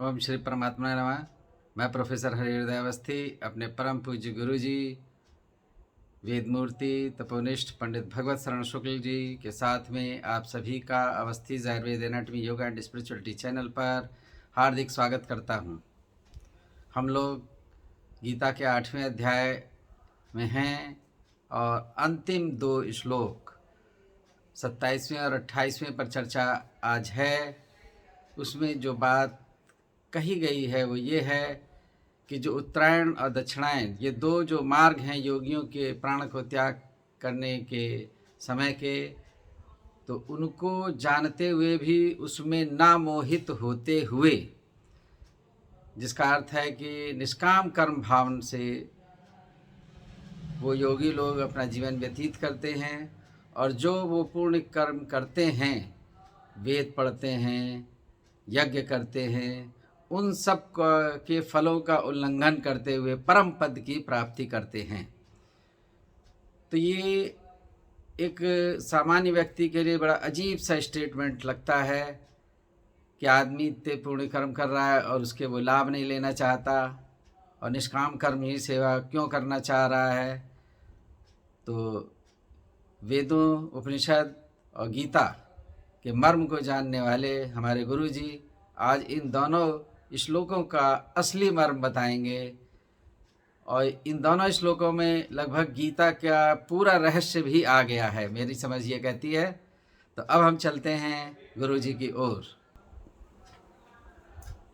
ओम श्री परमात्मा नमः। मैं प्रोफेसर हरिहृदय अवस्थी अपने परम पूज्य गुरु जी वेदमूर्ति तपोनिष्ठ पंडित भगवत शरण शुक्ल जी के साथ में आप सभी का Awasthi Ayurveda anatomy yoga and spirituality channel पर हार्दिक स्वागत करता हूँ। हम लोग गीता के 8वें अध्याय में हैं और अंतिम 2 श्लोक 27वें और 28वें पर चर्चा आज है। उसमें जो बात कही गई है वो ये है कि जो उत्तरायण और दक्षिणायन ये 2 जो मार्ग हैं योगियों के प्राण को त्याग करने के समय के, तो उनको जानते हुए भी उसमें ना मोहित होते हुए, जिसका अर्थ है कि निष्काम कर्म भाव से वो योगी लोग अपना जीवन व्यतीत करते हैं। और जो वो पूर्ण कर्म करते हैं, वेद पढ़ते हैं, यज्ञ करते हैं, उन सब के फलों का उल्लंघन करते हुए परम पद की प्राप्ति करते हैं। तो ये एक सामान्य व्यक्ति के लिए बड़ा अजीब सा स्टेटमेंट लगता है कि आदमी इतने पुण्य कर्म कर रहा है और उसके वो लाभ नहीं लेना चाहता और निष्काम कर्म ही सेवा क्यों करना चाह रहा है। तो वेदों, उपनिषद और गीता के मर्म को जानने वाले हमारे गुरु जी आज इन दोनों श्लोकों का असली मर्म बताएंगे। और इन दोनों श्लोकों में लगभग गीता का पूरा रहस्य भी आ गया है, मेरी समझ ये कहती है। तो अब हम चलते हैं गुरु जी की ओर।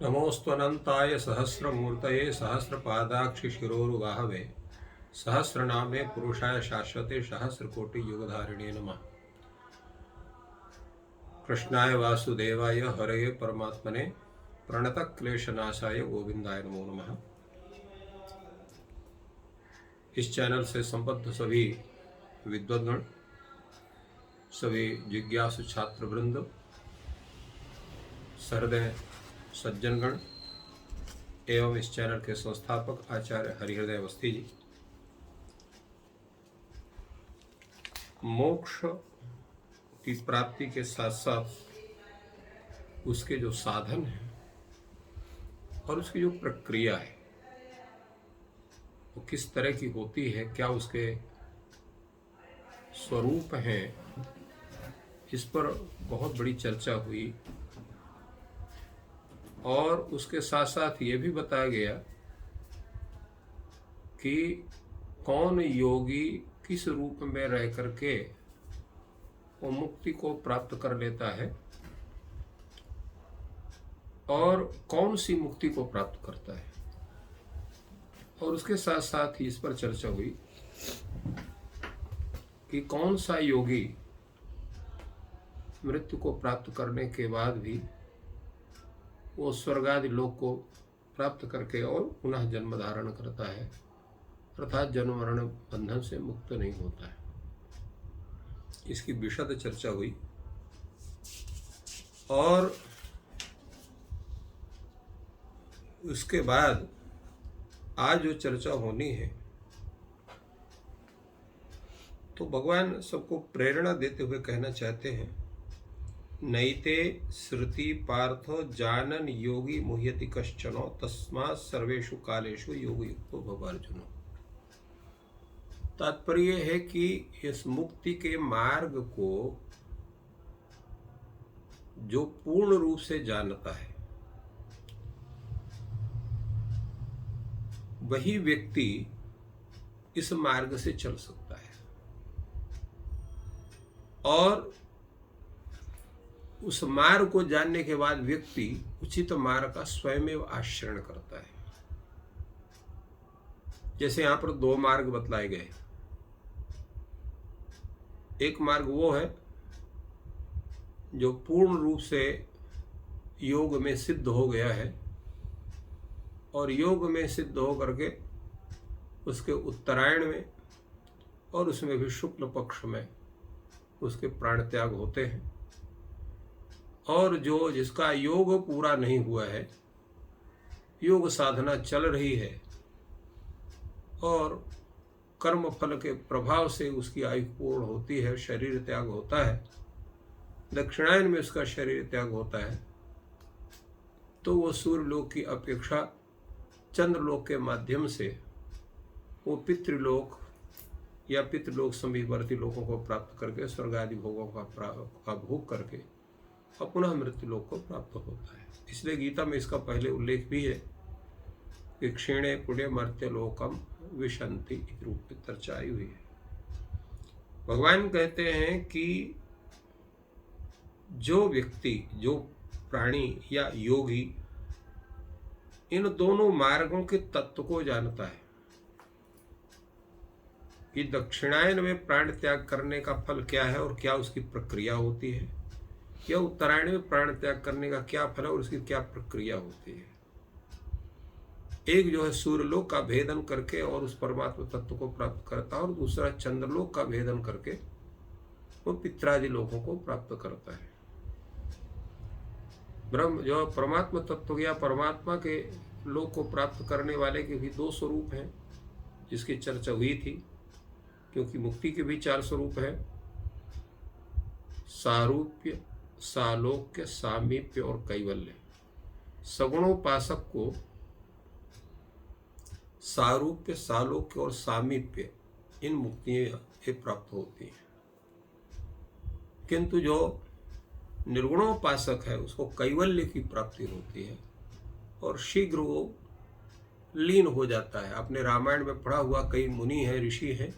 नमोस्त्वनंताय सहस्रमूर्तये सहस्रपादाक्षि शिरोरुबाहवे सहस्रनामे पुरुषाय शाश्वते सहस्रकोटि युगधारिणे नमः। कृष्णाय वासुदेवाय हरये परमात्मने प्रणतक्लेशनाशाय गोविंदाय नमो नमः। इस चैनल से संबद्ध सभी विद्वद्गण, सभी जिज्ञासु छात्र वृंद, सहृदय सज्जनगण एवं इस चैनल के संस्थापक आचार्य हरिहृदय अवस्थी जी, मोक्ष की प्राप्ति के साथ साथ उसके जो साधन हैं और उसकी जो प्रक्रिया है वो किस तरह की होती है, क्या उसके स्वरूप हैं, इस पर बहुत बड़ी चर्चा हुई। और उसके साथ साथ ये भी बताया गया कि कौन योगी किस रूप में रह करके वो मुक्ति को प्राप्त कर लेता है और कौन सी मुक्ति को प्राप्त करता है। और उसके साथ साथ ही इस पर चर्चा हुई कि कौन सा योगी मृत्यु को प्राप्त करने के बाद भी वो स्वर्ग आदि लोक को प्राप्त करके और पुनः जन्म धारण करता है, अर्थात जन्म मरण बंधन से मुक्त नहीं होता है। इसकी विशद चर्चा हुई। और उसके बाद आज जो चर्चा होनी है, तो भगवान सबको प्रेरणा देते हुए कहना चाहते हैं, नैते श्रुति पार्थो जानन योगी मुह्यति कश्चनो तस्मात् सर्वेषु कालेषु योगयुक्तो भव अर्जुन। तात्पर्य है कि इस मुक्ति के मार्ग को जो पूर्ण रूप से जानता है वही व्यक्ति इस मार्ग से चल सकता है और उस मार्ग को जानने के बाद व्यक्ति उचित मार्ग का स्वयं आचरण करता है। जैसे यहां पर 2 मार्ग बतलाए गए। एक मार्ग वो है जो पूर्ण रूप से योग में सिद्ध हो गया है और योग में सिद्ध हो करके उसके उत्तरायण में और उसमें भी शुक्ल पक्ष में उसके प्राण त्याग होते हैं। और जो जिसका योग पूरा नहीं हुआ है, योग साधना चल रही है और कर्म फल के प्रभाव से उसकी आयु पूर्ण होती है, शरीर त्याग होता है, दक्षिणायन में उसका शरीर त्याग होता है, तो वो सूर्यलोक की अपेक्षा चंद्रलोक के माध्यम से वो पितृलोक या पितृलोक समीपवर्ती लोगों को प्राप्त करके स्वर्ग आदि भोगों का भोग करके और पुनः मृत्युलोक को प्राप्त होता है। इसलिए गीता में इसका पहले उल्लेख भी है कि क्षीणे पुण्य मर्त्य लोकम विशंति इस रूप में चर्चा आई हुई है। भगवान कहते हैं कि जो व्यक्ति, जो प्राणी या योगी इन दोनों मार्गों के तत्व को जानता है कि दक्षिणायन में प्राण त्याग करने का फल क्या है और क्या उसकी प्रक्रिया होती है, या उत्तरायण में प्राण त्याग करने का क्या फल है और उसकी क्या प्रक्रिया होती है। एक जो है सूर्यलोक का भेदन करके और उस परमात्मा तत्व को प्राप्त करता है, और दूसरा चंद्रलोक का भेदन करके वो पितरादि लोकों को प्राप्त करता है। ब्रह्म जो परमात्मा तत्व या परमात्मा के लोक को प्राप्त करने वाले के भी 2 स्वरूप हैं, जिसकी चर्चा हुई थी, क्योंकि मुक्ति के भी 4 स्वरूप हैं, सारूप्य, सालोक्य, सामीप्य और कैवल्य। सगुणोपासक को सारूप्य, सालोक्य और सामीप्य इन मुक्तियां प्राप्त होती हैं, किंतु जो निर्गुणोपासक है उसको कैवल्य की प्राप्ति होती है और शीघ्र वो लीन हो जाता है। आपने रामायण में पढ़ा हुआ, कई मुनि हैं, ऋषि हैं,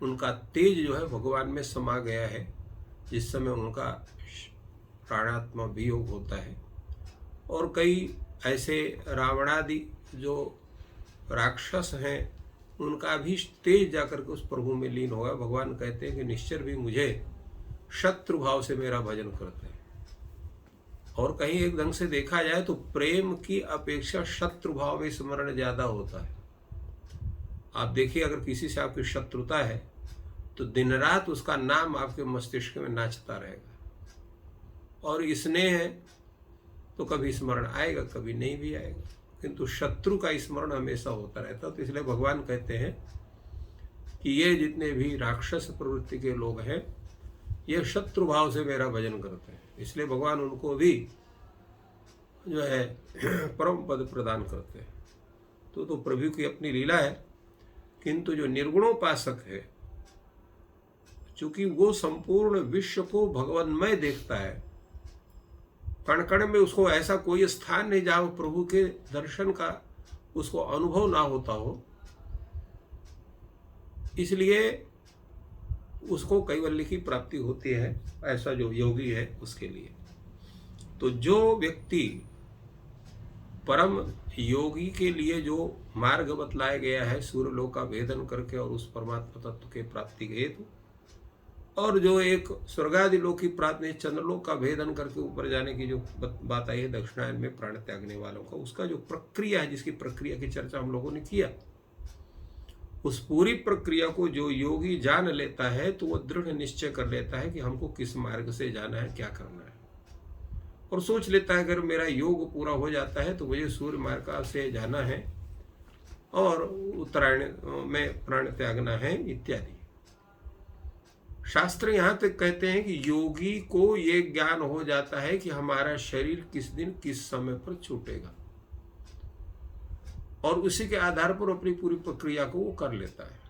उनका तेज जो है भगवान में समा गया है, जिस समय उनका प्राणात्मा वियोग होता है। और कई ऐसे रावणादि जो राक्षस हैं, उनका भी तेज जाकर के उस प्रभु में लीन होगा। भगवान कहते हैं कि निश्चर भी मुझे शत्रु भाव से मेरा भजन करते हैं। और कहीं एक ढंग से देखा जाए तो प्रेम की अपेक्षा शत्रु भाव में स्मरण ज्यादा होता है। आप देखिए, अगर किसी से आपकी शत्रुता है तो दिन रात उसका नाम आपके मस्तिष्क में नाचता रहेगा, और स्नेह है तो कभी स्मरण आएगा, कभी नहीं भी आएगा, किंतु शत्रु का स्मरण हमेशा होता रहता। तो इसलिए भगवान कहते हैं कि ये जितने भी राक्षस प्रवृत्ति के लोग हैं, ये शत्रु भाव से मेरा भजन करते हैं, इसलिए भगवान उनको भी जो है परम पद प्रदान करते हैं। तो प्रभु की अपनी लीला है। किंतु जो निर्गुणोपासक है, चूंकि वो संपूर्ण विश्व को भगवानमय देखता है, कण कण में उसको ऐसा कोई स्थान नहीं जहां प्रभु के दर्शन का उसको अनुभव ना होता हो, इसलिए उसको कैवल्य की प्राप्ति होती है। ऐसा जो योगी है उसके लिए। तो जो व्यक्ति परम योगी के लिए जो मार्ग बतलाया गया है सूर्यलोक का भेदन करके और उस परमात्मा तत्व के प्राप्ति के हेतु, और जो एक स्वर्गादि लोक की प्राप्ति चंद्रलोक का भेदन करके ऊपर जाने की जो बात आई है दक्षिणायन में प्राण त्यागने वालों का, उसका जो प्रक्रिया है, जिसकी प्रक्रिया की चर्चा हम लोगों ने किया, उस पूरी प्रक्रिया को जो योगी जान लेता है तो वो दृढ़ निश्चय कर लेता है कि हमको किस मार्ग से जाना है, क्या करना है, और सोच लेता है अगर मेरा योग पूरा हो जाता है तो मुझे सूर्य मार्ग से जाना है और उत्तरायण में प्राण त्यागना है इत्यादि। शास्त्र यहाँ तक कहते हैं कि योगी को ये ज्ञान हो जाता है कि हमारा शरीर किस दिन किस समय पर छूटेगा, और उसी के आधार पर अपनी पूरी प्रक्रिया को वो कर लेता है।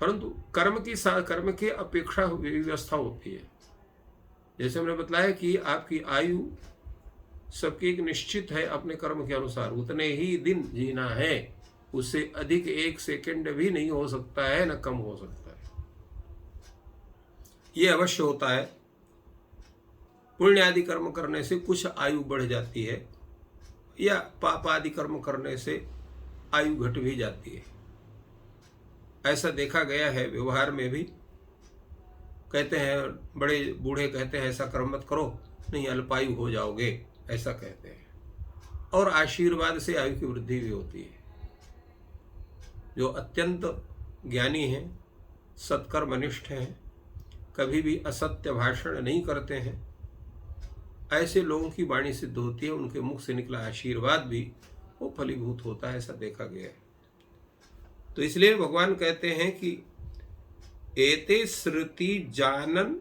परंतु कर्म की अपेक्षा व्यवस्था होती है। जैसे हमने बताया कि आपकी आयु सबकी एक निश्चित है, अपने कर्म के अनुसार उतने ही दिन जीना है, उससे अधिक 1 सेकंड भी नहीं हो सकता है, न कम हो सकता है। ये अवश्य होता है। पुण्य आदि कर्म करने से कुछ आयु बढ़ जाती है, या पाप आदि कर्म करने से आयु घट भी जाती है। ऐसा देखा गया है व्यवहार में भी। कहते हैं बड़े बूढ़े कहते हैं ऐसा कर्म मत करो, नहीं अल्पायु हो जाओगे, ऐसा कहते हैं, और आशीर्वाद से आयु की वृद्धि भी होती है। जो अत्यंत ज्ञानी हैं, सत्कर्मनिष्ठ हैं, कभी भी असत्य भाषण नहीं करते हैं, ऐसे लोगों की वाणी सिद्ध होती है, उनके मुख से निकला आशीर्वाद भी वो फलीभूत होता है, ऐसा देखा गया है। तो इसलिए भगवान कहते हैं कि एते श्रुति जानन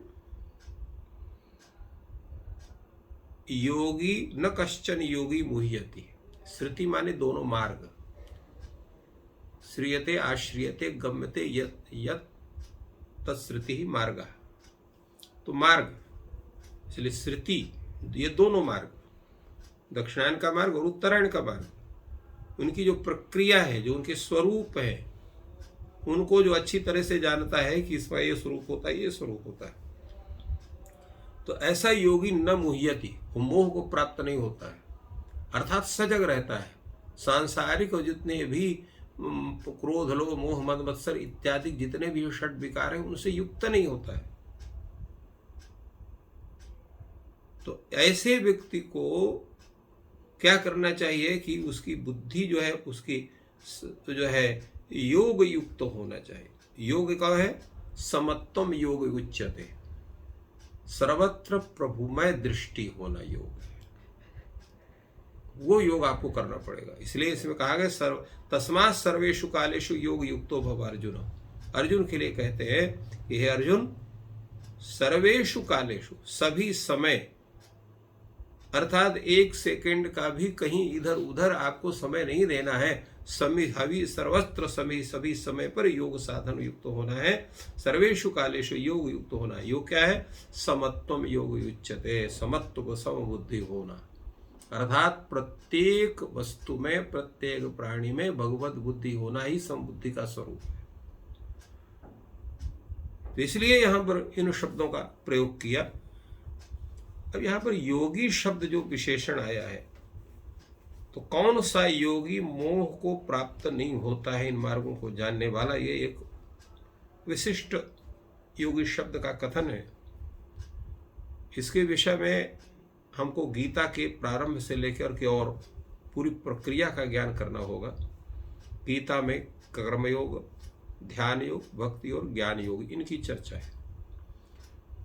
योगी न कश्चन योगी मुह्यति। श्रुति माने दोनों मार्ग, श्रियते आश्रियते गम्यते यत् तत्श्रुति ही मार्ग। तो मार्ग, इसलिए श्रुति, ये दोनों मार्ग, दक्षिणायन का मार्ग और उत्तरायण का मार्ग, उनकी जो प्रक्रिया है, जो उनके स्वरूप है, उनको जो अच्छी तरह से जानता है कि इसका ये स्वरूप होता है, ये स्वरूप होता है, तो ऐसा योगी न मुह्यति, वो मोह को प्राप्त नहीं होता है, अर्थात सजग रहता है। सांसारिक और जितने भी क्रोध लोभ मोह मद मत्सर इत्यादि जितने भी षट विकार हैं उनसे युक्त नहीं होता है। तो ऐसे व्यक्ति को क्या करना चाहिए कि उसकी बुद्धि जो है, उसकी जो है योग युक्त होना चाहिए। योग का है समत्वम योग उच्यते, सर्वत्र प्रभुमय दृष्टि होना योग है, वो योग आपको करना पड़ेगा। इसलिए इसमें कहा गया तस्मात् सर्वेषु कालेषु योग युक्तो भव अर्जुन। अर्जुन के लिए कहते हैं कि हे अर्जुन, सर्वेषु कालेषु, सभी समय, अर्थात एक सेकंड का भी कहीं इधर उधर आपको समय नहीं देना है। हवि सर्वत्र समय, सभी समय पर योग साधन युक्त होना है। सर्वेषु कालेषु योग युक्त होना। योग क्या है? समत्वम योग उच्यते, समत्व को समबुद्धि होना, अर्थात प्रत्येक वस्तु में, प्रत्येक प्राणी में भगवत बुद्धि होना ही समबुद्धि का स्वरूप है। तो इसलिए यहां पर इन शब्दों का प्रयोग किया। अब यहां पर योगी शब्द जो विशेषण आया है, तो कौन सा योगी मोह को प्राप्त नहीं होता है, इन मार्गों को जानने वाला, ये एक विशिष्ट योगी शब्द का कथन है। इसके विषय में हमको गीता के प्रारंभ से लेकर के और पूरी प्रक्रिया का ज्ञान करना होगा। गीता में कर्मयोग, ध्यान योग, भक्ति और ज्ञान योग, इनकी चर्चा है।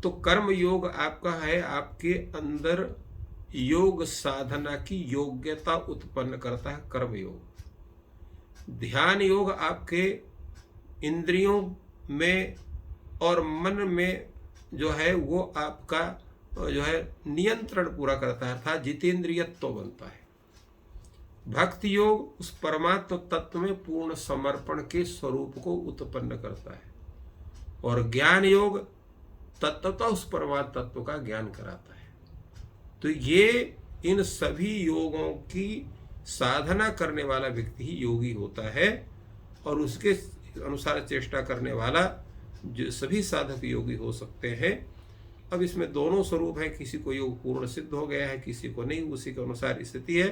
तो कर्म योग आपका है, आपके अंदर योग साधना की योग्यता उत्पन्न करता है, कर्म योग। ध्यान योग आपके इंद्रियों में और मन में जो है वो आपका जो है नियंत्रण पूरा करता है, अर्थात जितेंद्रियत्व बनता है। भक्ति योग उस परमात्म तत्व में पूर्ण समर्पण के स्वरूप को उत्पन्न करता है, और ज्ञान योग तत्वतः उस परमात्म तत्व का ज्ञान कराता है। तो ये इन सभी योगों की साधना करने वाला व्यक्ति ही योगी होता है, और उसके अनुसार चेष्टा करने वाला जो सभी साधक योगी हो सकते हैं। अब इसमें दोनों स्वरूप है, किसी को योग पूर्ण सिद्ध हो गया है, किसी को नहीं, उसी के अनुसार स्थिति है।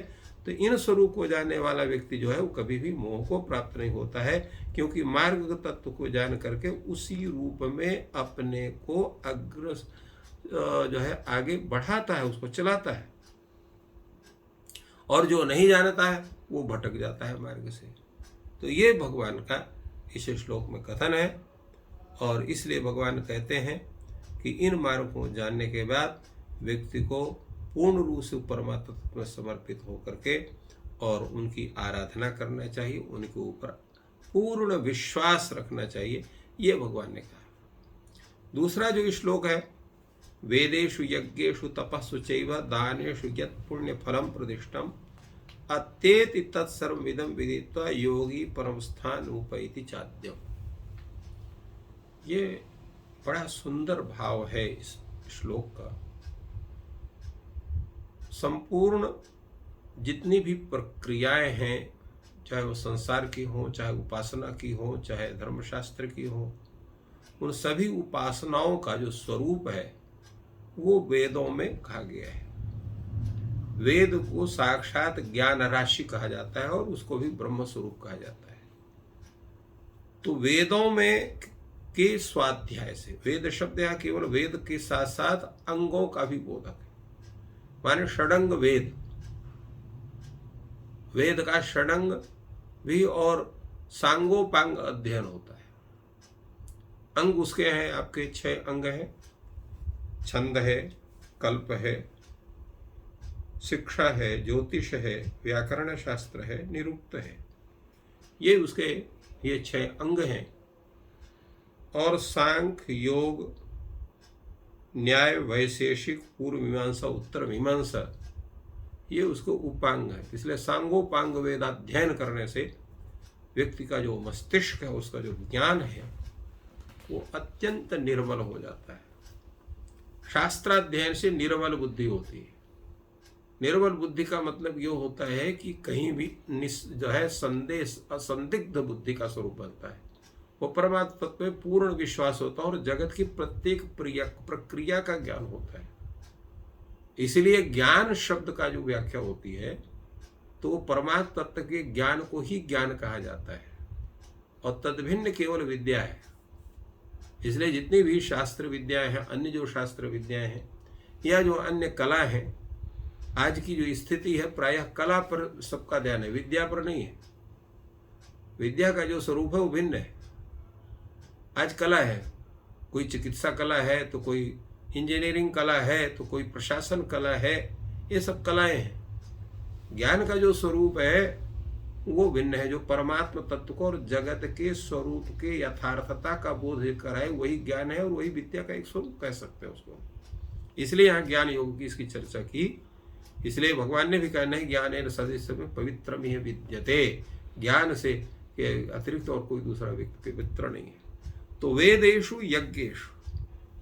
तो इन स्वरूप को जानने वाला व्यक्ति जो है वो कभी भी मोह को प्राप्त नहीं होता है, क्योंकि मार्ग तत्व को जान करके उसी रूप में अपने को अग्र जो है आगे बढ़ाता है, उसको चलाता है। और जो नहीं जानता है वो भटक जाता है मार्ग से। तो ये भगवान का इस श्लोक में कथन है, और इसलिए भगवान कहते हैं कि इन मार्ग को जानने के बाद व्यक्ति को पूर्ण रूप से परमात्मा तत्व में समर्पित होकर के और उनकी आराधना करना चाहिए, उनके ऊपर पूर्ण विश्वास रखना चाहिए, ये भगवान ने कहा। दूसरा जो श्लोक है, वेदेषु यज्ञेषु तपस्सु चैव दानेषु यत् पुण्य फलम प्रतिष्ठम अत्येति तत्सर्वमिदं विदित्वा योगी परम स्थान उपैति चाद्यम। ये बड़ा सुंदर भाव है इस श्लोक का। संपूर्ण जितनी भी प्रक्रियाएं हैं, चाहे वो संसार की हो, चाहे उपासना की हो, चाहे धर्मशास्त्र की हो, उन सभी उपासनाओं का जो स्वरूप है वो वेदों में कहा गया है। वेद को साक्षात ज्ञान राशि कहा जाता है और उसको भी ब्रह्म स्वरूप कहा जाता है। तो वेदों में के स्वाध्याय से, वेद शब्द यहाँ केवल वेद के साथ साथ अंगों का भी बोधक है, माने षडंग वेद, वेद का षडंग भी और सांगोपांग अध्ययन होता है। अंग उसके हैं, आपके 6 अंग हैं, छंद है, कल्प है, शिक्षा है, ज्योतिष है, व्याकरण शास्त्र है, निरुक्त है, ये उसके ये 6 अंग हैं। और सांख्य योग न्याय, वैशेषिक, पूर्व मीमांसा, उत्तर मीमांसा, ये उसको उपांग है। इसलिए सांगोपांग वेदाध्ययन करने से व्यक्ति का जो मस्तिष्क है, उसका जो ज्ञान है, वो अत्यंत निर्मल हो जाता है। शास्त्राध्ययन से निर्मल बुद्धि होती है। निर्मल बुद्धि का मतलब ये होता है कि कहीं भी जो है संदेश, असंदिग्ध बुद्धि का स्वरूप बनता है। वो परमात्मा तत्व में पूर्ण विश्वास होता है और जगत की प्रत्येक प्रक्रिया का ज्ञान होता है। इसलिए ज्ञान शब्द का जो व्याख्या होती है, तो वो परमात्मा तत्व के ज्ञान को ही ज्ञान कहा जाता है और तद्भिन्न केवल विद्या है। इसलिए जितनी भी शास्त्र विद्याएं हैं, अन्य जो शास्त्र विद्याएं हैं या जो अन्य कला हैं, आज की जो स्थिति है प्रायः कला पर सबका ध्यान है, विद्या पर नहीं है। विद्या का जो स्वरूप है वो भिन्न है। आज कला है, कोई चिकित्सा कला है, तो कोई इंजीनियरिंग कला है, तो कोई प्रशासन कला है, ये सब कलाएं हैं। ज्ञान का जो स्वरूप है वो भिन्न है। जो परमात्मा तत्व को और जगत के स्वरूप के यथार्थता का बोध कराए, वही ज्ञान है और वही विद्या का एक स्वरूप कह सकते हैं उसको। इसलिए यहाँ ज्ञान योग की इसकी चर्चा की। इसलिए भगवान ने भी कहा, नहीं ज्ञान सदस्य में पवित्रम ही विद्यते, ज्ञान से के अतिरिक्त और कोई दूसरा व्यक्ति पवित्र नहीं है। तो वेदेषु यज्ञेषु,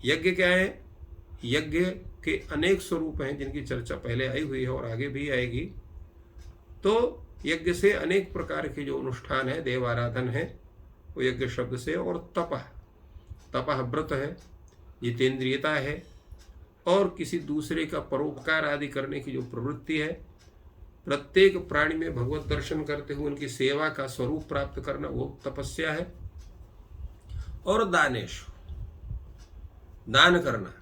यज्ञ क्या है? यज्ञ के अनेक स्वरूप हैं जिनकी चर्चा पहले आई हुई है और आगे भी आएगी। तो यज्ञ से अनेक प्रकार के जो अनुष्ठान है, देव आराधन है, वो यज्ञ शब्द से। और तपः, तपः व्रत है, जितेंद्रियता है और किसी दूसरे का परोपकार आदि करने की जो प्रवृत्ति है, प्रत्येक प्राणी में भगवत दर्शन करते हुए उनकी सेवा का स्वरूप प्राप्त करना, वो तपस्या है। और दानेश, दान करना,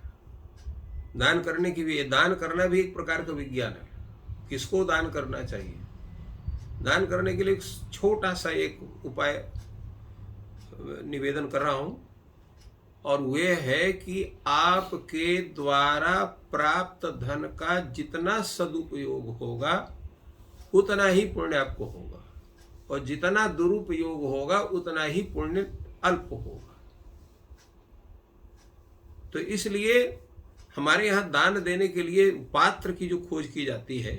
दान करने की भी, दान करना भी एक प्रकार का विज्ञान है। किसको दान करना चाहिए? दान करने के लिए एक छोटा सा एक उपाय निवेदन कर रहा हूं, और वे है कि आपके द्वारा प्राप्त धन का जितना सदुपयोग होगा उतना ही पुण्य आपको होगा, और जितना दुरुपयोग होगा उतना ही पुण्य अल्प होगा। तो इसलिए हमारे यहाँ दान देने के लिए पात्र की जो खोज की जाती है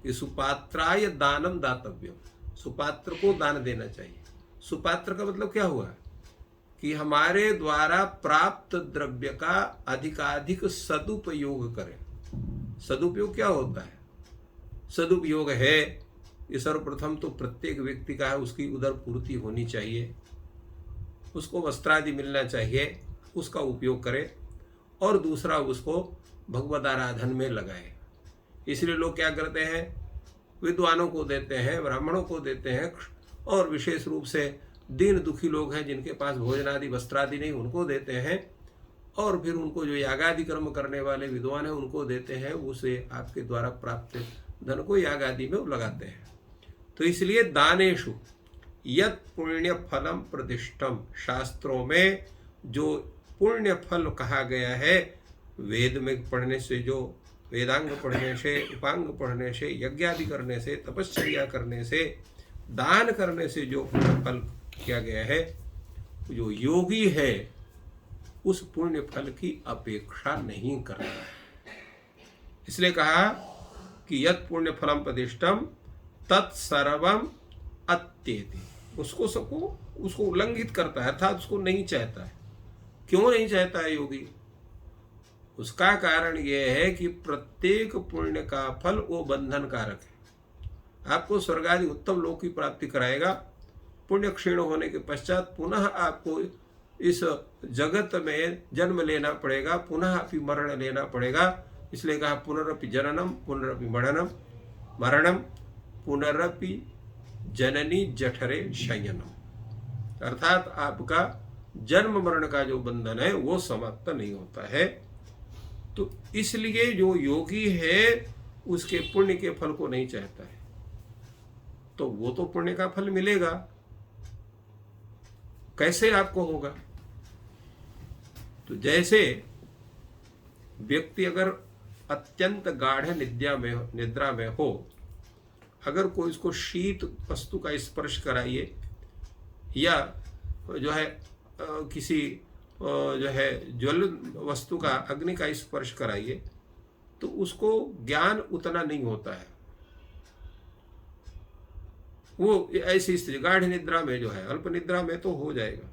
कि सुपात्राय दानम दातव्यम, सुपात्र को दान देना चाहिए। सुपात्र का मतलब क्या हुआ कि हमारे द्वारा प्राप्त द्रव्य का अधिकाधिक सदुपयोग करें। सदुपयोग क्या होता है? सदुपयोग है कि सर्वप्रथम तो प्रत्येक व्यक्ति का है, उसकी उदर पूर्ति होनी चाहिए, उसको वस्त्रादि मिलना चाहिए, उसका उपयोग करें, और दूसरा उसको भगवद आराधन में लगाए। इसलिए लोग क्या करते हैं, विद्वानों को देते हैं, ब्राह्मणों को देते हैं, और विशेष रूप से दीन दुखी लोग हैं जिनके पास भोजनादि वस्त्रादि नहीं, उनको देते हैं, और फिर उनको जो यागादि कर्म करने वाले विद्वान हैं उनको देते हैं। उसे आपके द्वारा प्राप्त धन को यागादि में लगाते हैं। तो इसलिए दानेषु यत् पुण्य फलम प्रतिष्ठम, शास्त्रों में जो पुण्य फल कहा गया है, वेद में पढ़ने से, जो वेदांग पढ़ने से, उपांग पढ़ने से, यज्ञादि करने से, तपश्चर्या करने से, दान करने से जो पुण्य फल किया गया है, जो योगी है उस पुण्य फल की अपेक्षा नहीं करना है। इसलिए कहा कि यत् पुण्य फलम प्रतिष्ठम तत्सर्वम अत्येति, उसको उल्लंघित करता है, अर्थात उसको नहीं चाहता है। क्यों नहीं चाहता है योगी? उसका कारण यह है कि प्रत्येक पुण्य का फल वो बंधन कारक है। आपको स्वर्ग आदि उत्तम लोक की प्राप्ति कराएगा, पुण्य क्षीण होने के पश्चात पुनः आपको इस जगत में जन्म लेना पड़ेगा, पुनः आपकी मरण लेना पड़ेगा। इसलिए कहा पुनरपि जननम पुनरपि मरणम पुनरपि जननी जठरे शयनम, अर्थात आपका जन्म मरण का जो बंधन है वो समाप्त नहीं होता है। तो इसलिए जो योगी है उसके पुण्य के फल को नहीं चाहता है, तो वो तो पुण्य का फल मिलेगा। कैसे आपको होगा? तो जैसे व्यक्ति अगर अत्यंत गाढ़ निद्रा में हो, अगर कोई इसको शीत वस्तु का स्पर्श कराइए या जो है किसी जो है ज्वल वस्तु का, अग्नि का स्पर्श कराइए तो उसको ज्ञान उतना नहीं होता है। वो ऐसी स्थिति गाढ़ निद्रा में जो है, अल्प निद्रा में तो हो जाएगा।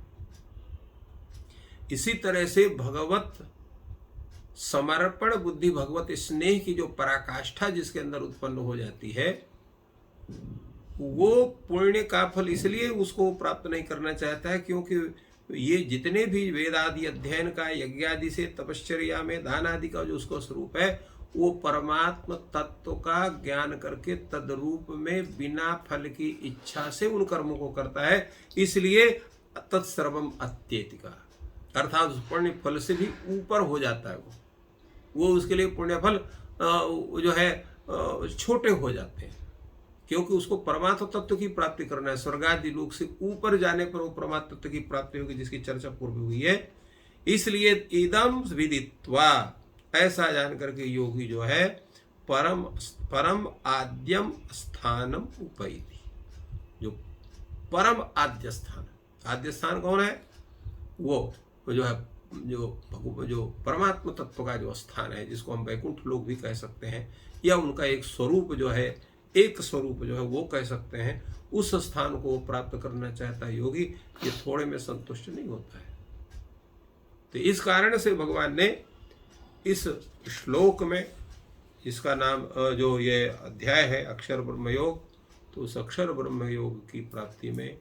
इसी तरह से भगवत समर्पण बुद्धि, भगवत स्नेह की जो पराकाष्ठा जिसके अंदर उत्पन्न हो जाती है, वो पुण्य का फल इसलिए उसको प्राप्त नहीं करना चाहता है क्योंकि ये जितने भी वेद आदि अध्ययन का, यज्ञ आदि से, तपश्चर्या में, दान आदि का जो उसका स्वरूप है, वो परमात्म तत्व का ज्ञान करके तद्रूप में बिना फल की इच्छा से उन कर्मों को करता है। इसलिए तत्सर्वम अत्येतिका, अर्थात उस पुण्य फल से भी ऊपर हो जाता है। वो उसके लिए पुण्य फल जो है छोटे हो जाते हैं, क्योंकि उसको परमात्म तत्व की प्राप्ति करना है। स्वर्गादि लोक से ऊपर जाने पर वो परमात्म तत्व की प्राप्ति होगी, जिसकी चर्चा पूर्व हुई है। इसलिए इदम विदित्वा, ऐसा जान करके योगी जो है परम आद्यम स्थानम उपैति, जो परम आद्य स्थान, आद्य स्थान कौन है? वो जो है जो परमात्म तत्व का जो स्थान है, जिसको हम वैकुंठ लोक भी कह सकते हैं, या उनका एक स्वरूप जो है, एक स्वरूप जो है वो कह सकते हैं, उस स्थान को प्राप्त करना चाहता है योगी। ये थोड़े में संतुष्ट नहीं होता है। तो इस कारण से भगवान ने इस श्लोक में, इसका नाम जो ये अध्याय है अक्षर ब्रह्म योग, तो उस अक्षर ब्रह्म योग की प्राप्ति में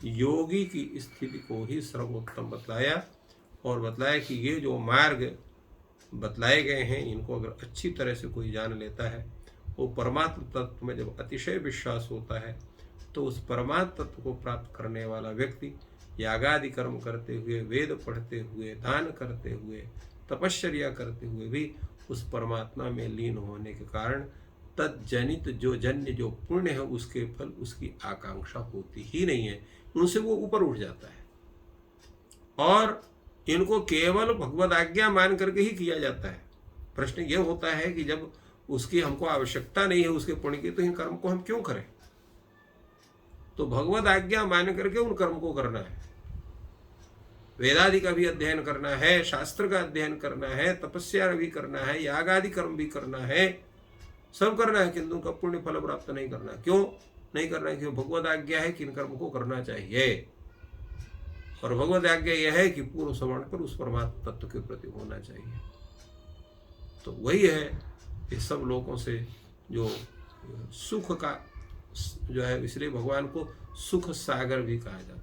योगी की स्थिति को ही सर्वोत्तम बतलाया, और बतलाया कि ये जो मार्ग बतलाए गए हैं, इनको अगर अच्छी तरह से कोई जान लेता है, वो परमात्म तत्व में जब अतिशय विश्वास होता है, तो उस परमात्म तत्व को प्राप्त करने वाला व्यक्ति यागादि कर्म करते हुए, वेद पढ़ते हुए, दान करते हुए, तपश्चर्या करते हुए भी उस परमात्मा में लीन होने के कारण तज्जनित जो जन्य जो पुण्य है, उसके फल उसकी आकांक्षा होती ही नहीं है, उनसे वो ऊपर उठ जाता है। और इनको केवल भगवद आज्ञा मान करके ही किया जाता है। प्रश्न ये होता है कि जब उसकी हमको आवश्यकता नहीं है उसके पुण्य की, तो इन कर्म को हम क्यों करें? तो भगवद आज्ञा मान करके उन कर्म को करना है। वेदादि का भी अध्ययन करना है, शास्त्र का अध्ययन करना है, तपस्या भी करना है, याग आदि कर्म भी करना है, सब करना है, किंतु उनका पुण्य फल प्राप्त नहीं करना। क्यों नहीं करना है? क्योंकि भगवद आज्ञा है कि इन कर्म को करना चाहिए, और भगवद आज्ञा यह है कि पूर्ण समर्पण पर उस परमात्मा तत्व के प्रति होना चाहिए। तो वही है ये सब लोगों से जो सुख का जो है, इसलिए भगवान को सुख सागर भी कहा जाता है।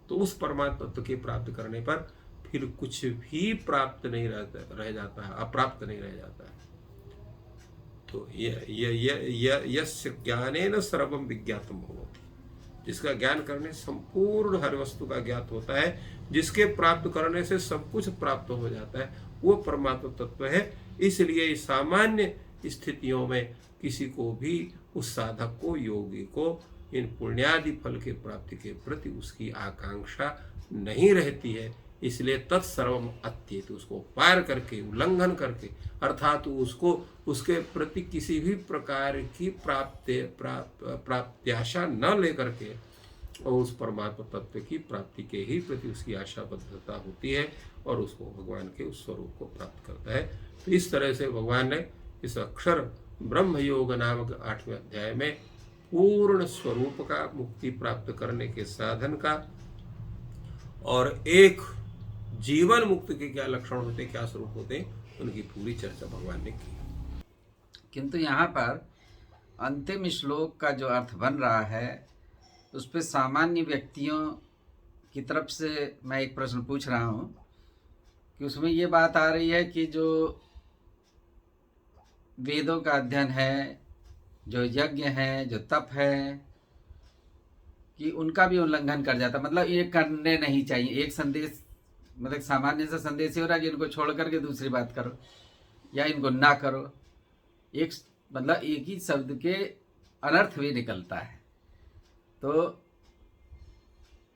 तो उस परमात्मा तत्व के प्राप्त करने पर फिर कुछ भी प्राप्त नहीं रह जाता है, अप्राप्त नहीं रह जाता है। तो यस्य ज्ञानेन सर्वं विज्ञातम भवति, जिसका ज्ञान करने संपूर्ण हर वस्तु का ज्ञात होता है, जिसके प्राप्त करने से सब कुछ प्राप्त हो जाता है, वो परमात्मा तत्व है। इसलिए सामान्य स्थितियों में किसी को भी, उस साधक को, योगी को, इन पुण्यादि फल के प्राप्ति के प्रति उसकी आकांक्षा नहीं रहती है। इसलिए तत्सर्वम अत्येति, उसको पार करके, उल्लंघन करके, अर्थात उसको उसके प्रति किसी भी प्रकार की प्राप्त्याशा न लेकर के, और उस परमात्मा तत्व की प्राप्ति के ही प्रति उसकी आशाबद्धता होती है, और उसको भगवान के उस स्वरूप को प्राप्त करता है। तो इस तरह से भगवान ने इस अक्षर ब्रह्म योग नामक 8वें अध्याय में पूर्ण स्वरूप का, मुक्ति प्राप्त करने के साधन का, और एक जीवन मुक्त के क्या लक्षण होते, क्या स्वरूप होते, उनकी पूरी चर्चा भगवान ने की। किंतु यहाँ पर अंतिम श्लोक का जो अर्थ बन रहा है, उस पर सामान्य व्यक्तियों की तरफ से मैं एक प्रश्न पूछ रहा हूँ कि उसमें ये बात आ रही है कि जो वेदों का अध्ययन है, जो यज्ञ है, जो तप है, कि उनका भी उल्लंघन कर जाता, मतलब ये करने नहीं चाहिए। एक संदेश, मतलब सामान्य सा संदेश ही हो रहा है कि इनको छोड़ करके दूसरी बात करो, या इनको ना करो। एक मतलब एक ही शब्द के अनर्थ भी निकलता है। तो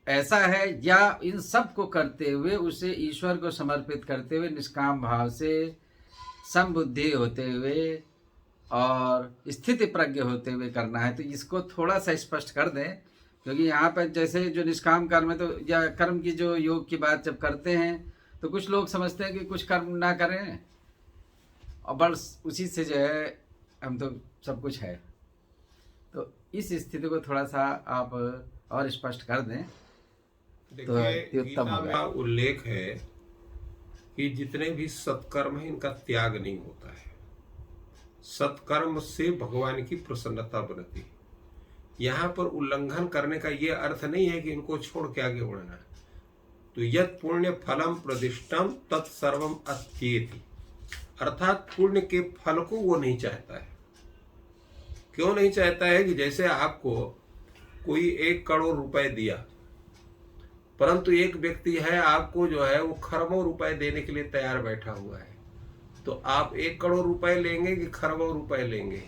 ऐसा है, या इन सब को करते हुए उसे ईश्वर को समर्पित करते हुए निष्काम भाव से, समबुद्धि होते हुए और स्थिति प्रज्ञ होते हुए करना है। तो इसको थोड़ा सा स्पष्ट कर दें क्योंकि यहाँ पर जैसे जो निष्काम कर्म है, तो या कर्म की जो योग की बात जब करते हैं तो कुछ लोग समझते हैं कि कुछ कर्म ना करें और बस उसी से जो है हम तो सब कुछ है। तो इस स्थिति को थोड़ा सा आप और स्पष्ट कर दें तो देखिए, अति उत्तम गीता होगा। का उल्लेख है कि जितने भी सत्कर्म है इनका त्याग नहीं होता है। सत्कर्म से भगवान की प्रसन्नता बनती है। यहाँ पर उल्लंघन करने का ये अर्थ नहीं है कि इनको छोड़ के आगे बढ़ना है। तो यत् पुण्य फलम प्रदिष्टम तत्सर्वम अत्येति, अर्थात पुण्य के फल को वो नहीं चाहता है। क्यों नहीं चाहता है? कि जैसे आपको कोई 1 करोड़ रुपए दिया, परंतु एक व्यक्ति है आपको जो है वो खरबों रुपए देने के लिए तैयार बैठा हुआ है, तो आप 1 करोड़ रुपए लेंगे कि खरबों रुपए लेंगे?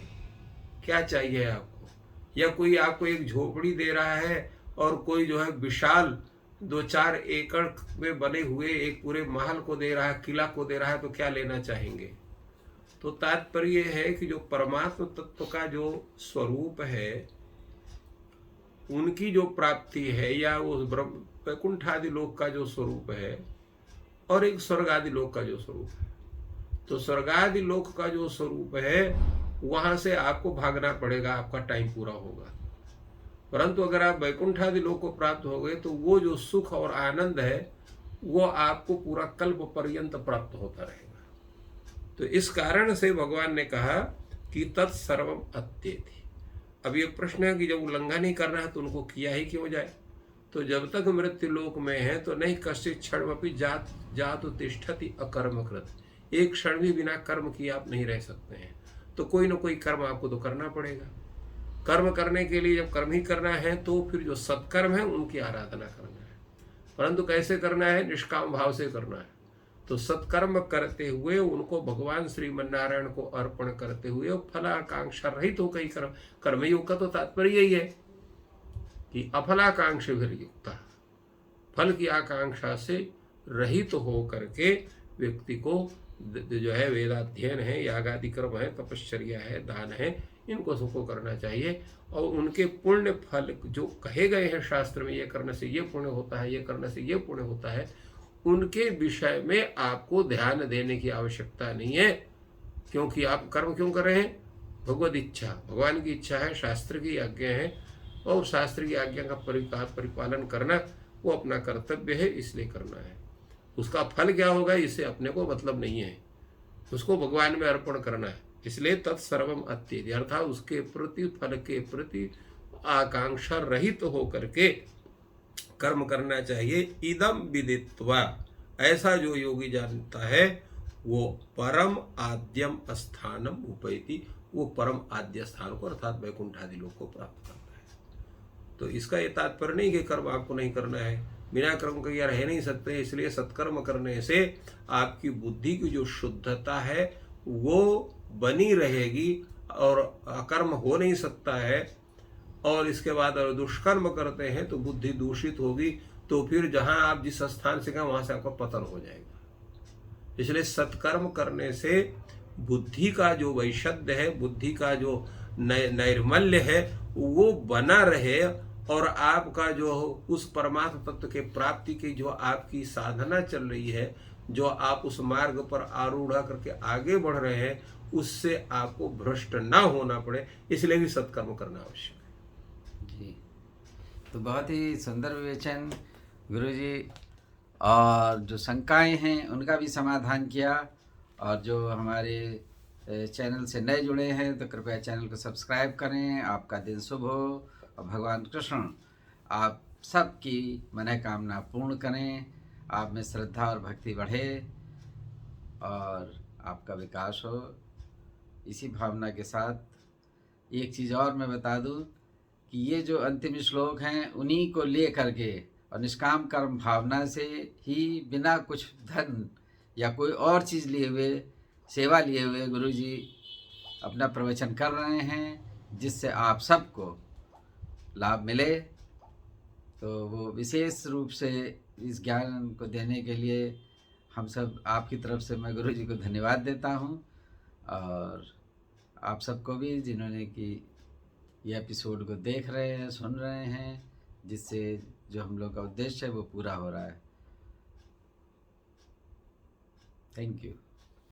क्या चाहिए आपको? या कोई आपको एक झोपड़ी दे रहा है और कोई जो है विशाल 2-4 एकड़ में बने हुए एक पूरे महल को दे रहा है, किला को दे रहा है, तो क्या लेना चाहेंगे? तो तात्पर्य है कि जो परमात्म तत्व का जो स्वरूप है, उनकी जो प्राप्ति है, या वो वैकुंठ आदि लोक का जो स्वरूप है और एक स्वर्ग आदि लोक का जो स्वरूप है, तो स्वर्ग आदि लोक का जो स्वरूप है वहां से आपको भागना पड़ेगा, आपका टाइम पूरा होगा। परंतु अगर आप वैकुंठ आदि लोक को प्राप्त हो गए तो वो जो सुख और आनंद है वो आपको पूरा कल्प पर्यंत प्राप्त होता रहेगा। तो इस कारण से भगवान ने कहा कि तत्सर्वम अत्येति। अब ये प्रश्न है कि जब उल्लंघन ही करना है तो उनको किया ही क्यों जाए? तो जब तक मृत्यु लोक में है तो नहीं कश्चित् क्षणमपि जातु तिष्ठति अकर्मकृत, एक क्षण भी बिना कर्म किए आप नहीं रह सकते हैं। तो कोई ना कोई कर्म आपको तो करना पड़ेगा। कर्म करने के लिए जब कर्म ही करना है तो फिर जो सत्कर्म है उनकी आराधना करना है। परंतु कैसे करना है? निष्काम भाव से करना है। तो सत्कर्म करते हुए उनको भगवान श्रीमन्नारायण को अर्पण करते हुए फलाकांक्षा रहित हो कई कर्मयोग का तो तात्पर्य यही है कि अफलाकांक्षा युक्ता, फल की आकांक्षा से रहित हो करके व्यक्ति को जो है वेदाध्ययन है, यागादि कर्म है, तपश्चर्या है, दान है, इनको सबको करना चाहिए। और उनके पुण्य फल जो कहे गए हैं शास्त्र में, ये करने से ये पुण्य होता है, ये करने से ये पुण्य होता है, उनके विषय में आपको ध्यान देने की आवश्यकता नहीं है। क्योंकि आप कर्म क्यों कर रहे हैं? भगवद इच्छा, भगवान की इच्छा है, शास्त्र की आज्ञा है, और शास्त्र की आज्ञा का परिपालन करना वो अपना कर्तव्य है, इसलिए करना है। उसका फल क्या होगा इससे अपने को मतलब नहीं है, उसको भगवान में अर्पण करना है। इसलिए तत्सर्वम अत्येति, अर्थात उसके प्रति, फल के प्रति आकांक्षा रहित हो करके कर्म करना चाहिए। इदम विदित्वा, ऐसा जो योगी जानता है वो परम आद्यम स्थानम उपैति, वो परम आद्य स्थान को अर्थात वैकुंठ आदि लोक को प्राप्त करता है। तो इसका ये तात्पर्य नहीं कि कर्म आपको नहीं करना है, बिना कर्म के यार रह नहीं सकते। इसलिए सत्कर्म करने से आपकी बुद्धि की जो शुद्धता है वो बनी रहेगी और अकर्म हो नहीं सकता है। और इसके बाद अगर दुष्कर्म करते हैं तो बुद्धि दूषित होगी, तो फिर जहां आप जिस स्थान से गए वहां से आपका पतन हो जाएगा। इसलिए सत्कर्म करने से बुद्धि का जो वैशद्य है, बुद्धि का जो नैर्मल्य है वो बना रहे, और आपका जो उस परमात्म तत्व के प्राप्ति की जो आपकी साधना चल रही है, जो आप उस मार्ग पर आरूढ़ करके आगे बढ़ रहे हैं, उससे आपको भ्रष्ट ना होना पड़े, इसलिए भी सत्कर्म करना आवश्यक है। जी, तो बहुत ही सुंदर विवेचन गुरुजी, और जो शंकाएं हैं उनका भी समाधान किया। और जो हमारे चैनल से नए जुड़े हैं तो कृपया चैनल को सब्सक्राइब करें। आपका दिन शुभ हो और भगवान कृष्ण आप सबकी मनोकामना पूर्ण करें, आप में श्रद्धा और भक्ति बढ़े और आपका विकास हो। इसी भावना के साथ एक चीज़ और मैं बता दूं कि ये जो अंतिम श्लोक हैं उन्हीं को ले करके और निष्काम कर्म भावना से ही, बिना कुछ धन या कोई और चीज़ लिए हुए, सेवा लिए हुए गुरुजी अपना प्रवचन कर रहे हैं, जिससे आप सबको लाभ मिले। तो वो विशेष रूप से इस ज्ञान को देने के लिए हम सब आपकी तरफ से मैं गुरुजी को धन्यवाद देता हूँ, और आप सबको भी जिन्होंने कि ये एपिसोड को देख रहे हैं, सुन रहे हैं, जिससे जो हम लोग का उद्देश्य है वो पूरा हो रहा है। Thank you.